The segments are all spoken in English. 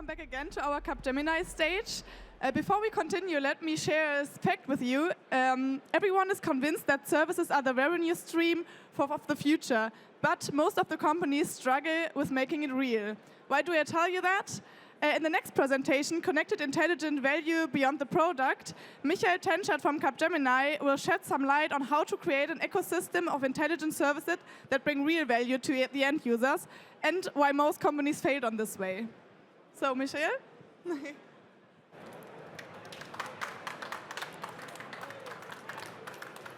back again to our Capgemini stage. Before we continue, let me share a fact with you. Everyone is convinced that services are the revenue stream of the future, but most of the companies struggle with making it real. Why do I tell you that? In the next presentation, Connected Intelligent Value Beyond the Product, Michael Tenschert from Capgemini will shed some light on how to create an ecosystem of intelligent services that bring real value to the end users and why most companies failed on this way. So, Michael?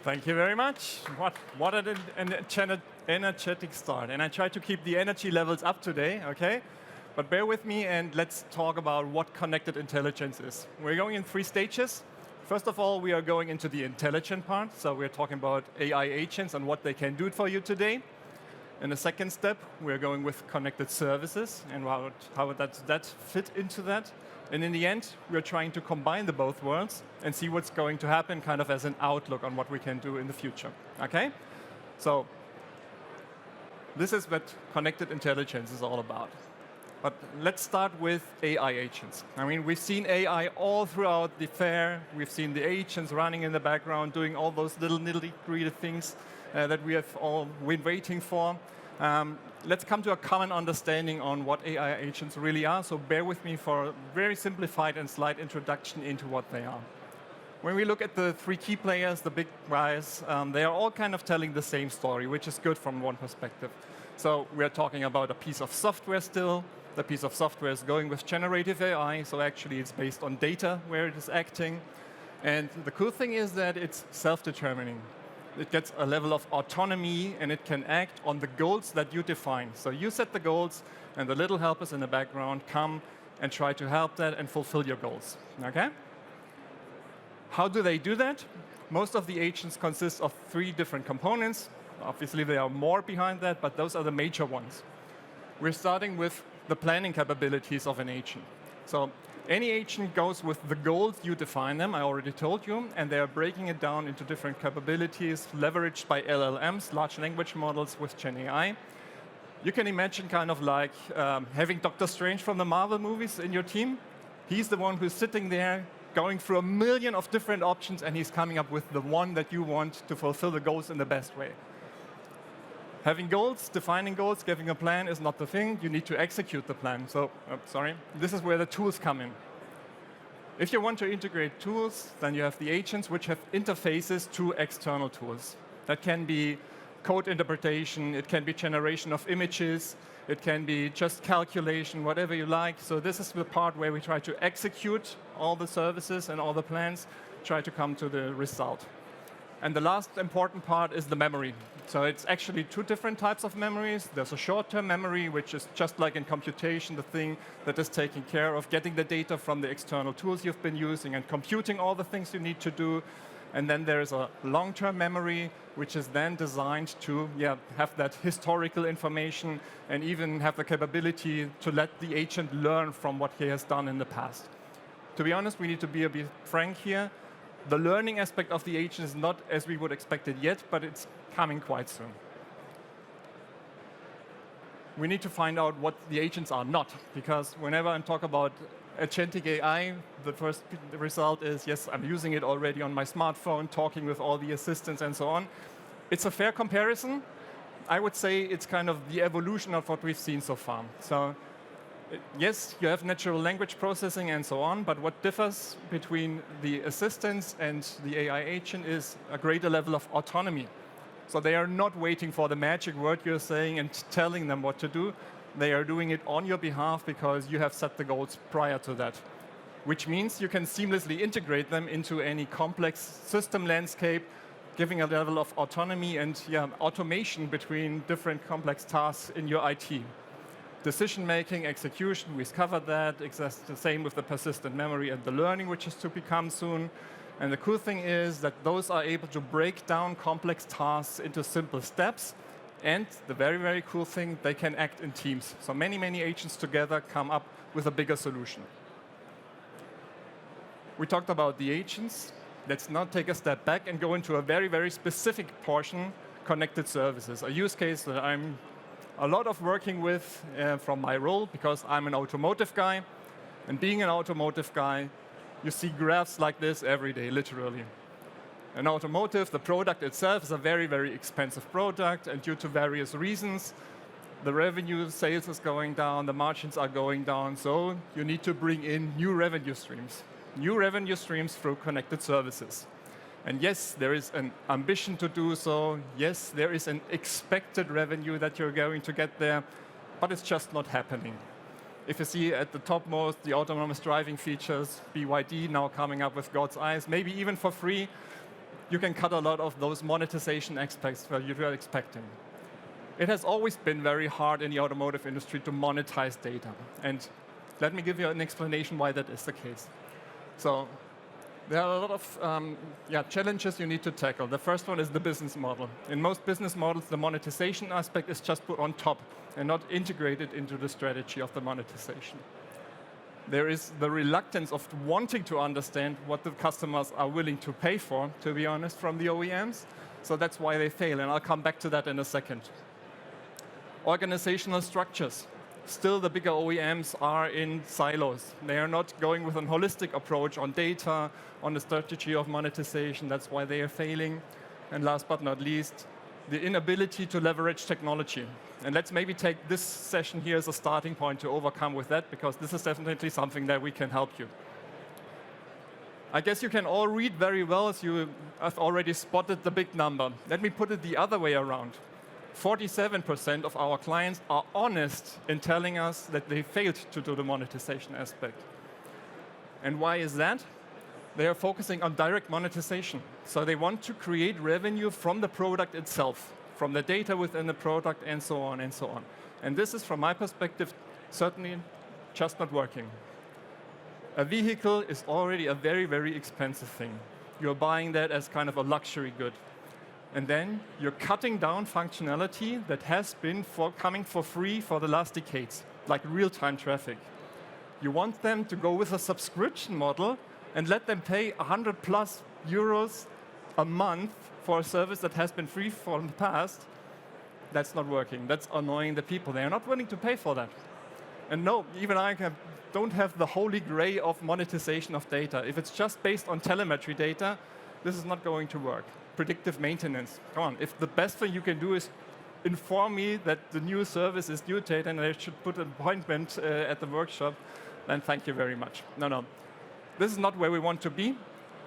Thank you very much. What an energetic start. And I try to keep the energy levels up today, okay? But bear with me and let's talk about what connected intelligence is. We're going in 3 stages. First of all, we are going into the intelligent part. So we're talking about AI agents and what they can do for you today. In the second step, we're going with connected services and how that fit into that. And in the end, we're trying to combine the both worlds and see what's going to happen kind of as an outlook on what we can do in the future, okay? So this is what connected intelligence is all about. But let's start with AI agents. I mean, we've seen AI all throughout the fair. We've seen the agents running in the background, doing all those little nitty-gritty things that we have all been waiting for. Let's come to a common understanding on what AI agents really are. So bear with me for a very simplified and slight introduction into what they are. When we look at the 3 key players, the big guys, they are all kind of telling the same story, which is good from one perspective. So we're talking about a piece of software still. The piece of software is going with generative AI, so actually it's based on data where it is acting. And the cool thing is that it's self-determining. It gets a level of autonomy, and it can act on the goals that you define. So you set the goals, and the little helpers in the background come and try to help that and fulfill your goals, okay? How do they do that? Most of the agents consist of 3 different components. Obviously, there are more behind that, but those are the major ones. We're starting with the planning capabilities of an agent. So any agent goes with the goals, you define them, I already told you, and they are breaking it down into different capabilities leveraged by LLMs, large language models with Gen AI. You can imagine kind of like having Dr. Strange from the Marvel movies in your team. He's the one who's sitting there going through a million of different options, and he's coming up with the one that you want to fulfill the goals in the best way. Having goals, defining goals, giving a plan is not the thing. You need to execute the plan. So, this is where the tools come in. If you want to integrate tools, then you have the agents which have interfaces to external tools. That can be code interpretation, it can be generation of images, it can be just calculation, whatever you like. So this is the part where we try to execute all the services and all the plans, try to come to the result. And the last important part is the memory. So it's actually 2 different types of memories. There's a short-term memory, which is just like in computation, the thing that is taking care of getting the data from the external tools you've been using and computing all the things you need to do. And then there's a long-term memory, which is then designed to have that historical information and even have the capability to let the agent learn from what he has done in the past. To be honest, we need to be a bit frank here. The learning aspect of the agent is not as we would expect it yet, but it's coming quite soon. We need to find out what the agents are not, because whenever I talk about agentic AI, the first result is, yes, I'm using it already on my smartphone, talking with all the assistants and so on. It's a fair comparison. I would say it's kind of the evolution of what we've seen so far. So yes, you have natural language processing and so on, but what differs between the assistants and the AI agent is a greater level of autonomy. So they are not waiting for the magic word you're saying and telling them what to do. They are doing it on your behalf because you have set the goals prior to that, which means you can seamlessly integrate them into any complex system landscape, giving a level of autonomy and automation between different complex tasks in your IT. Decision-making, execution, we've covered that. It's the same with the persistent memory and the learning, which is to become soon. And the cool thing is that those are able to break down complex tasks into simple steps. And the very, very cool thing, they can act in teams. So many, many agents together come up with a bigger solution. We talked about the agents. Let's now take a step back and go into a very, very specific portion, connected services, a use case that I'm a lot of working with from my role, because I'm an automotive guy. And being an automotive guy, you see graphs like this every day, literally. In automotive, the product itself is a very, very expensive product, and due to various reasons, the revenue sales is going down, the margins are going down, so you need to bring in new revenue streams. New revenue streams through connected services. And yes, there is an ambition to do so. Yes, there is an expected revenue that you're going to get there, but it's just not happening. If you see at the topmost, the autonomous driving features, BYD now coming up with God's eyes, maybe even for free, you can cut a lot of those monetization aspects that you're expecting. It has always been very hard in the automotive industry to monetize data. And let me give you an explanation why that is the case. So there are a lot of challenges you need to tackle. The first one is the business model. In most business models, the monetization aspect is just put on top and not integrated into the strategy of the monetization. There is the reluctance of wanting to understand what the customers are willing to pay for, to be honest, from the OEMs. So that's why they fail, and I'll come back to that in a second. Organizational structures. Still, the bigger OEMs are in silos. They are not going with a holistic approach on data, on the strategy of monetization. That's why they are failing. And last but not least, the inability to leverage technology. And let's maybe take this session here as a starting point to overcome with that, because this is definitely something that we can help you. I guess you can all read very well, as you have already spotted the big number. Let me put it the other way around. 47% of our clients are honest in telling us that they failed to do the monetization aspect. And why is that? They are focusing on direct monetization. So they want to create revenue from the product itself, from the data within the product, and so on and so on. And this is, from my perspective, certainly just not working. A vehicle is already a very, very expensive thing. You're buying that as kind of a luxury good. And then you're cutting down functionality that has been coming for free for the last decades, like real-time traffic. You want them to go with a subscription model and let them pay 100 plus euros a month for a service that has been free for the past. That's not working. That's annoying the people. They are not willing to pay for that. And no, even I don't have the holy grail of monetization of data. If it's just based on telemetry data, this is not going to work. Predictive maintenance. Come on, if the best thing you can do is inform me that the new service is due date and I should put an appointment at the workshop, then thank you very much. No. This is not where we want to be.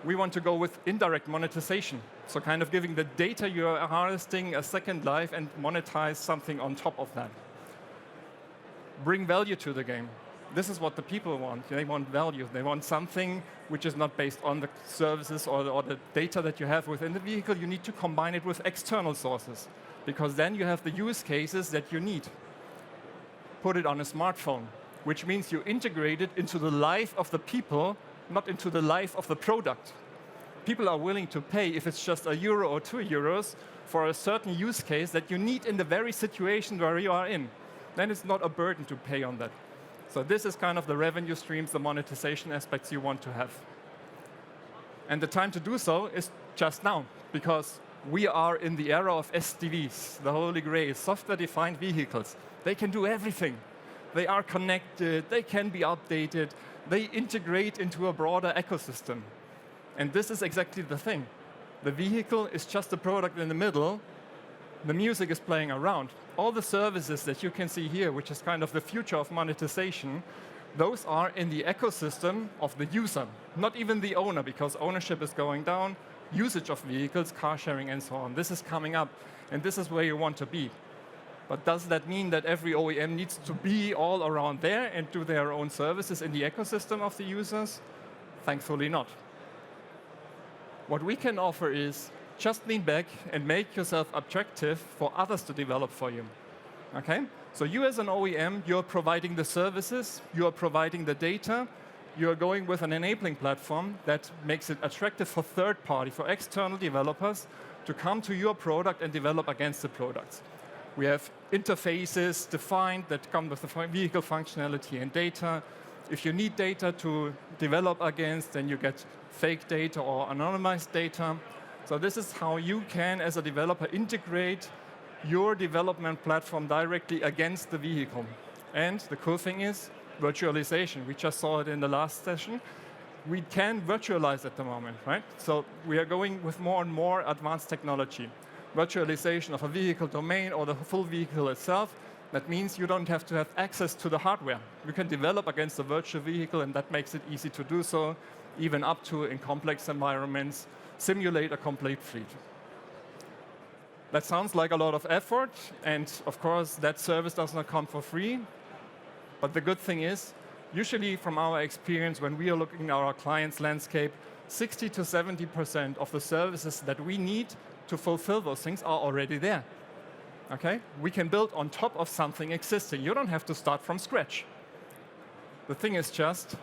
We want to go with indirect monetization. So kind of giving the data you are harvesting a second life and monetize something on top of that. Bring value to the game. This is what the people want. They want value. They want something which is not based on the services or the data that you have within the vehicle. You need to combine it with external sources, because then you have the use cases that you need. Put it on a smartphone, which means you integrate it into the life of the people, not into the life of the product. People are willing to pay, if it's just €1 or €2, for a certain use case that you need in the very situation where you are in. Then it's not a burden to pay on that. So this is kind of the revenue streams, the monetization aspects you want to have. And the time to do so is just now, because we are in the era of SDVs, the holy grail, software-defined vehicles. They can do everything. They are connected, they can be updated, they integrate into a broader ecosystem. And this is exactly the thing. The vehicle is just a product in the middle. The music is playing around. All the services that you can see here, which is kind of the future of monetization, those are in the ecosystem of the user, not even the owner, because ownership is going down, usage of vehicles, car sharing, and so on. This is coming up, and this is where you want to be. But does that mean that every OEM needs to be all around there and do their own services in the ecosystem of the users? Thankfully not. What we can offer is just lean back and make yourself attractive for others to develop for you. Okay? So you as an OEM, you're providing the services, you're providing the data, you're going with an enabling platform that makes it attractive for third party, for external developers to come to your product and develop against the products. We have interfaces defined that come with the vehicle functionality and data. If you need data to develop against, then you get fake data or anonymized data. So this is how you can, as a developer, integrate your development platform directly against the vehicle. And the cool thing is, Virtualization, we just saw it in the last session. We can virtualize at the moment, right? So we are going with more and more advanced technology. Virtualization of a vehicle domain or the full vehicle itself. That means you don't have to have access to the hardware. You can develop against a virtual vehicle, and that makes it easy to do so, even up to, in complex environments, simulate a complete fleet. That sounds like a lot of effort, and of course, that service does not come for free. But the good thing is, usually from our experience, when we are looking at our client's landscape, 60 to 70% of the services that we need to fulfill those things are already there. Okay? We can build on top of something existing. You don't have to start from scratch. The thing is just,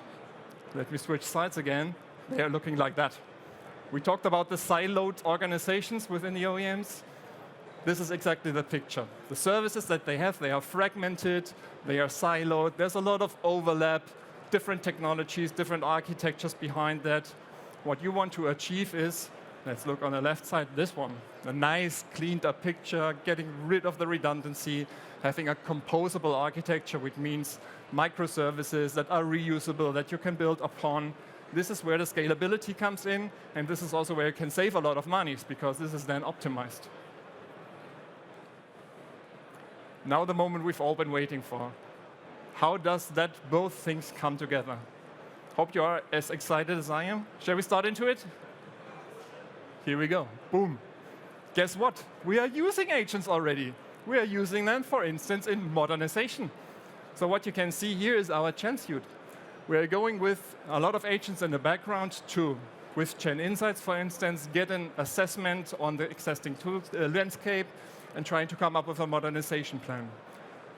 let me switch sides again, they are looking like that. We talked about the siloed organizations within the OEMs. This is exactly the picture. The services that they have, they are fragmented, they are siloed, there's a lot of overlap, different technologies, different architectures behind that. What you want to achieve is, let's look on the left side, this one. A nice, cleaned up picture, getting rid of the redundancy, having a composable architecture, which means microservices that are reusable, that you can build upon. This is where the scalability comes in, and this is also where you can save a lot of money, because this is then optimized. Now the moment we've all been waiting for. How does that both things come together? Hope you are as excited as I am. Shall we start into it? Here we go. Boom. Guess what? We are using agents already. We are using them, for instance, in modernization. So what you can see here is our Gen suite. We are going with a lot of agents in the background to, with Gen Insights, for instance, get an assessment on the existing landscape and trying to come up with a modernization plan.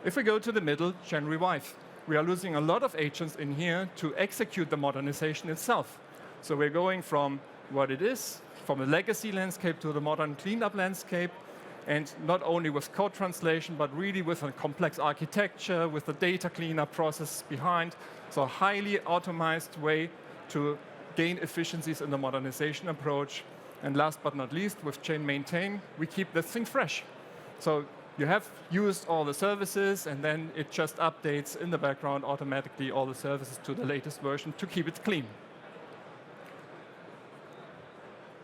If we go to the middle, Gen Revive, we are losing a lot of agents in here to execute the modernization itself. So we're going from what it is, from a legacy landscape to the modern cleanup landscape, and not only with code translation, but really with a complex architecture, with the data cleanup process behind. So a highly automized way to gain efficiencies in the modernization approach. And last but not least, with Chain Maintain, we keep this thing fresh. So you have used all the services, and then it just updates in the background automatically all the services to the latest version to keep it clean.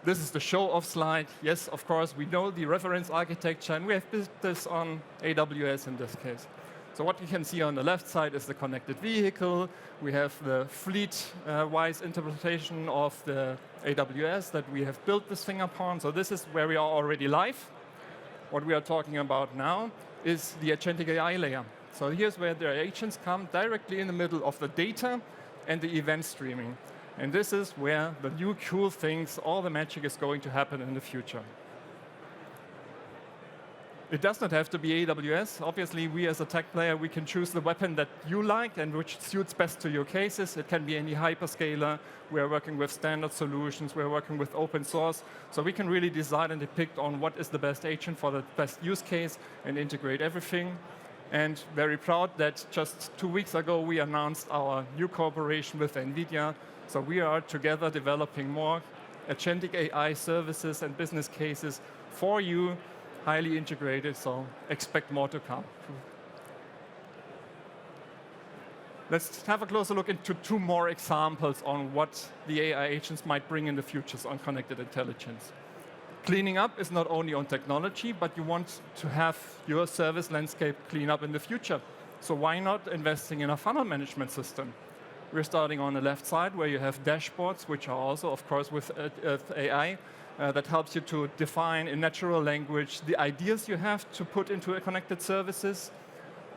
This is the show-off slide. Yes, of course, we know the reference architecture, and we have built this on AWS in this case. So what you can see on the left side is the connected vehicle. We have the fleet-wise interpretation of the AWS that we have built this thing upon. So this is where we are already live. What we are talking about now is the agentic AI layer. So here's where the agents come directly in the middle of the data and the event streaming. And this is where the new cool things, all the magic is going to happen in the future. It does not have to be AWS. Obviously, we as a tech player, we can choose the weapon that you like and which suits best to your cases. It can be any hyperscaler. We are working with standard solutions. We're working with open source. So we can really decide and depict on what is the best agent for the best use case and integrate everything. And very proud that just 2 weeks ago, we announced our new cooperation with NVIDIA. So we are together developing more agentic AI services and business cases for you, highly integrated, so expect more to come. Let's have a closer look into 2 more examples on what the AI agents might bring in the future on connected intelligence. Cleaning up is not only on technology, but you want to have your service landscape clean up in the future. So why not investing in a funnel management system? We're starting on the left side where you have dashboards, which are also, of course, with AI, that helps you to define in natural language the ideas you have to put into connected services.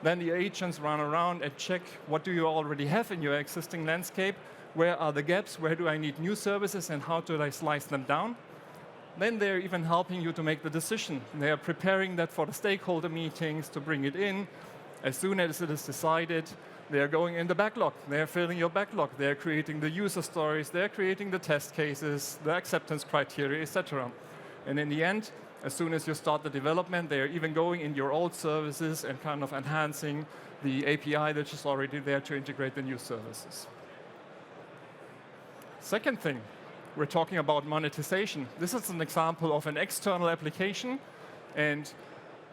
Then the agents run around and check what do you already have in your existing landscape, where are the gaps, where do I need new services, and how do I slice them down. Then they're even helping you to make the decision. They are preparing that for the stakeholder meetings to bring it in. As soon as it is decided, they are going in the backlog. They are filling your backlog. They are creating the user stories. They are creating the test cases, the acceptance criteria, etc. And in the end, as soon as you start the development, they are even going in your old services and kind of enhancing the API that is already there to integrate the new services. Second thing, we're talking about monetization. This is an example of an external application, and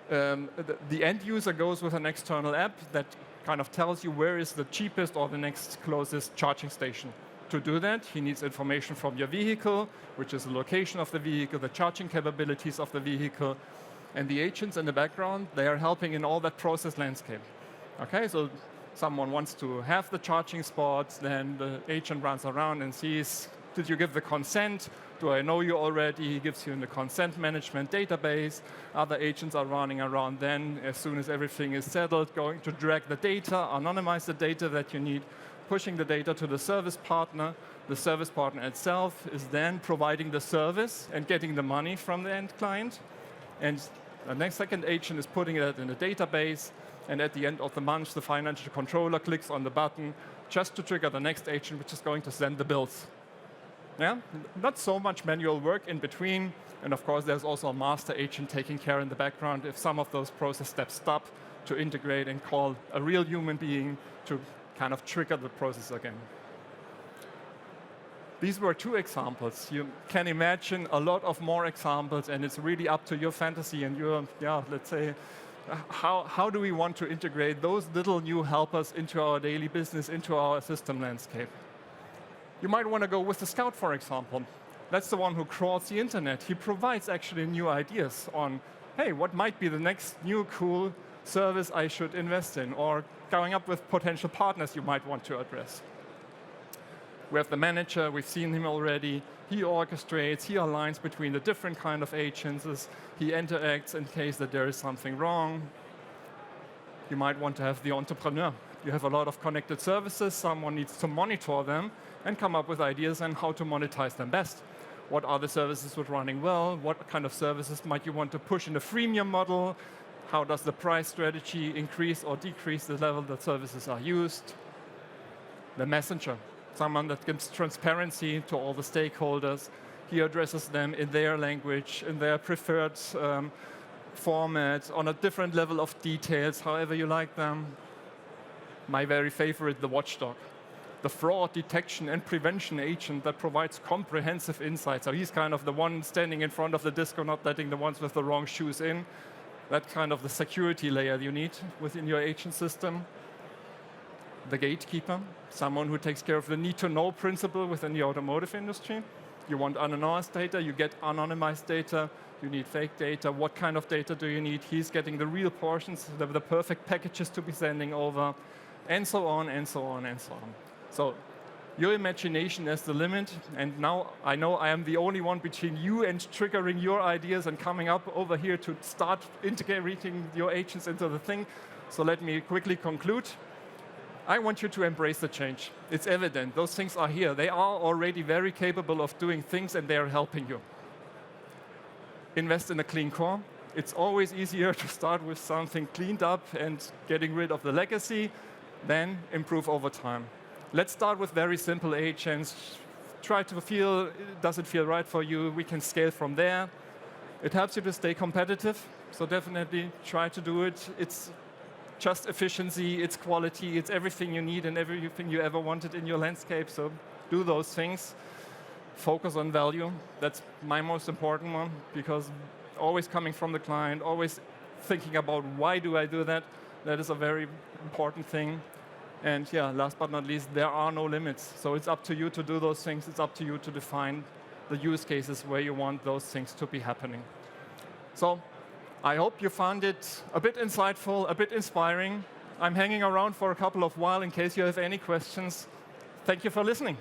The end user goes with an external app that kind of tells you where is the cheapest or the next closest charging station. To do that, he needs information from your vehicle, which is the location of the vehicle, the charging capabilities of the vehicle, and the agents in the background, they are helping in all that process landscape. Okay, so someone wants to have the charging spots, then the agent runs around and sees, did you give the consent? Do I know you already? He gives you in the consent management database. Other agents are running around then, as soon as everything is settled, going to drag the data, anonymize the data that you need, pushing the data to the service partner. The service partner itself is then providing the service and getting the money from the end client. And the next second agent is putting it in a database. And at the end of the month, the financial controller clicks on the button just to trigger the next agent, which is going to send the bills. Yeah, not so much manual work in between. And of course, there's also a master agent taking care in the background if some of those process steps stop, to integrate and call a real human being to kind of trigger the process again. These were 2 examples. You can imagine a lot of more examples, and it's really up to your fantasy and your, let's say, how do we want to integrate those little new helpers into our daily business, into our system landscape? You might want to go with the Scout, for example. That's the one who crawls the internet. He provides actually new ideas on, hey, what might be the next new cool service I should invest in, or coming up with potential partners you might want to address. We have the manager, we've seen him already. He orchestrates, he aligns between the different kind of agents. He interacts in case that there is something wrong. You might want to have the entrepreneur. You have a lot of connected services, someone needs to monitor them and come up with ideas on how to monetize them best. What are the services that are running well? What kind of services might you want to push in a freemium model? How does the price strategy increase or decrease the level that services are used? The messenger, someone that gives transparency to all the stakeholders. He addresses them in their language, in their preferred format, on a different level of details, however you like them. My very favorite, the watchdog. The fraud detection and prevention agent that provides comprehensive insights. So he's kind of the one standing in front of the disco, not letting the ones with the wrong shoes in. That's kind of the security layer you need within your agent system. The gatekeeper, someone who takes care of the need-to-know principle within the automotive industry. You want anonymized data, you get anonymized data. You need fake data. What kind of data do you need? He's getting the real portions, the perfect packages to be sending over, and so on, and so on, and so on. So your imagination is the limit, and now I know I am the only one between you and triggering your ideas and coming up over here to start integrating your agents into the thing. So let me quickly conclude. I want you to embrace the change. It's evident. Those things are here. They are already very capable of doing things, and they are helping you. Invest in a clean core. It's always easier to start with something cleaned up and getting rid of the legacy, then improve over time. Let's start with very simple agents. Try to feel, does it feel right for you? We can scale from there. It helps you to stay competitive, so definitely try to do it. It's just efficiency, it's quality, it's everything you need and everything you ever wanted in your landscape, so do those things. Focus on value. That's my most important one, because always coming from the client, always thinking about why do I do that, that is a very important thing. And yeah, last but not least, there are no limits. So it's up to you to do those things. It's up to you to define the use cases where you want those things to be happening. So I hope you found it a bit insightful, a bit inspiring. I'm hanging around for a couple of while in case you have any questions. Thank you for listening.